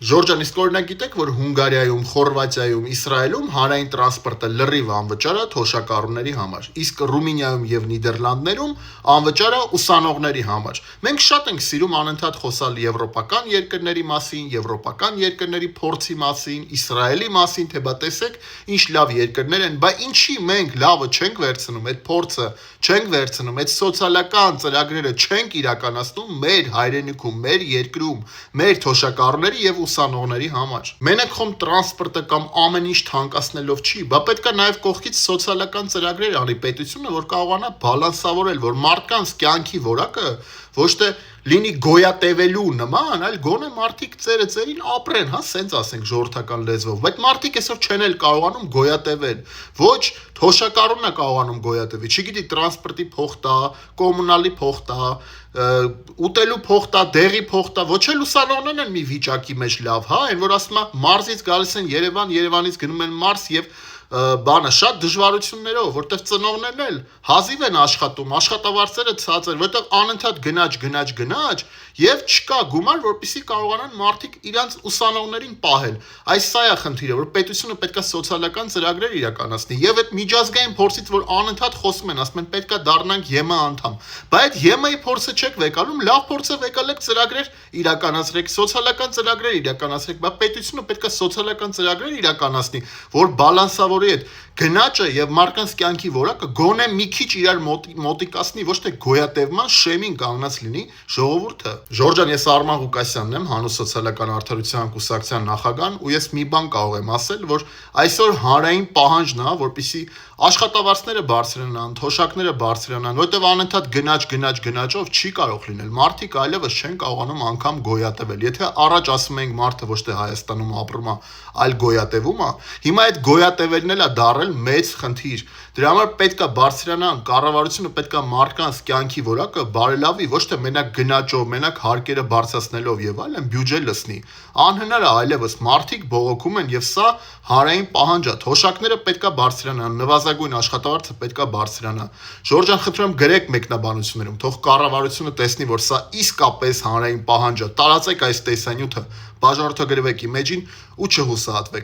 Ժորժան, իսկ օրինակ գիտեք, որ Հունգարիայում, Խորվաթիայում, Իսրայելում հանրային տրանսպորտը լրիվ անվճար է թոշակառուների համար, իսկ Ռումինիայում եւ Նիդերլանդներում անվճար է ուսանողների համար։ Մենք շատ ենք սիրում անընդհատ խոսալ եվրոպական երկրների մասին, եվրոպական երկրների փորձի մասին, Իսրայելի մասին, թե բա տեսեք, ինչ լավ երկրներ են, բայց ինչի մենք լավը չենք վերցնում, այդ փորձը չենք վերցնում, այդ սոցիալական ծրագրերը չենք իրականացնում մեր հայրենիքում, մեր երկրում, մեր թոշակառուների եւ ուսանողների համար։ Մենակ խոմ տրանսպորտը կամ ամեն ինչ թանկացնելով չի, բա պետք է նաև կողքից սոցիալական ծրագրեր անի պետությունը, որ կարողանա բալանսավորել, որ մարդկանց կյանքի որակը ոչ թե լինի գոյատևելու նման, այլ գոնե մարդիկ ծերը ծերին ապրեն, հա, սենց ասենք ժողովրդական լեզվով, բայց մարդիկ այսօր չեն էլ կարողանում գոյատևել, ոչ թոշակառունն է կարողանում գոյատևի, չգիտի տրանսպորտի փող տա, կոմունալի փող տա, ուտելու փող տա, դեղի փող տա, ոչ էլ ուսանողներն են մի վիճակի մեջ լավ, հա, այն որ ասում է մարզից գալիս են Երևան, Երևանից գնում են մարզ եւ բանը շատ դժվարություններով, որտեղ ծնողներն էլ հազիվ են աշխատում, աշխատավարձերը ցածր, որտեղ անընդհատ գնաճ եւ չկա գումար, որպեսզի կարողանան մարդիկ իրանց ուսանողներին պահել։ Այս սա է խնդիրը, որ պետությունը պետքա սոցիալական ծրագրեր իրականացնի եւ այդ միջազգային փորձից, որ անընդհատ խոսում են, ասում են պետքա դառնանք ԵՄ անդամ, բայց ԵՄ-ի փորձը չեք վեկալում, լավ փորձը վեկալեք ծրագրեր իրականացրեք, սոցիալական ծրագրեր իրականացրեք, բայց պետությունը պետքա սոցիալական ծրագրեր իրականացնի, որ բալանսավորի այդ գնաճը եւ մարդկանց կյանքի որակը գոնե մի քիչ իրար մոտիկացնի, ոչ թե գոյատևման շեմին կանգնած լինի ժողովուրդը։ Ժորժան, ես Արման Ղուկասյանն եմ, Հանուն սոցիալական արդարության կուսակցության նախագահն, ու ես մի բան կարող եմ ասել, որ այսօր հանրային պահանջն է, որպեսզի աշխատավարձները բարձրանան, թոշակները բարձրանան, որտեղ անընդհատ գնաճով չի կարող լինել։ Մարդիկ այլևս չեն կարողանում անգամ գոյատևել։ Եթե առաջ ասում ենք մարդը ոչ թե Հայաստանում ապրում է, այլ գոյատևում է, հիմա այդ գոյատևելն էլ է դառել մեծ խնդիր։ Դրա համար պետք է բարձրանան, կառավարությունը պետք է մարդկանց կյանքի որակը բարելավի, ոչ թե մենակ գնաճով, մենակ հարկերը բարձրացնելով եւ այլն բյուջե լցնի։ Անհնար է այլևս, մարդիկ բողոքում են եւ սա հանրային պահանջ է։ Թոշակները պետք է բարձրանան, նվազագույն աշխատավարձը պետք է բարձրանա։ Ժորժան, խնդրում եմ գրեք մեկնաբանություններում, թող կառավարությունը տեսնի, որ սա իսկապես հանրային պահանջ է։ Տարածեք այս տեսանյութը, բաժանորդագրվեք իմեջին ու չհուսահատվեք։